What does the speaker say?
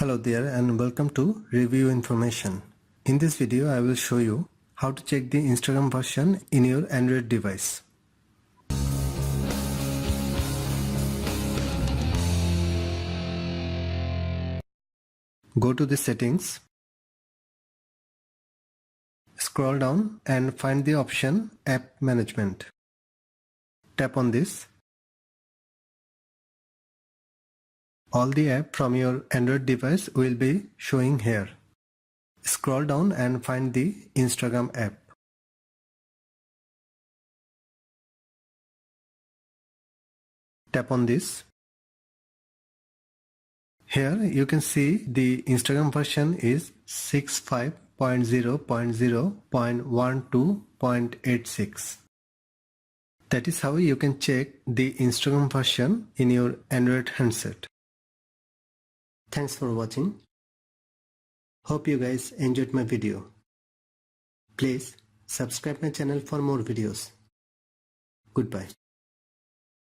Hello there and welcome to Review Information. In this video I will show you how to check the Instagram version in your Android device. Go to the settings, scroll down and find the option App Management. Tap on this. All the apps from your Android device will be showing here. Scroll down and find the Instagram app. Tap on this. Here you can see the Instagram version is 65.0.0.12.86. That is how you can check the Instagram version in your Android handset. Thanks for watching. Hope you guys enjoyed my video. Please subscribe my channel for more videos. Goodbye.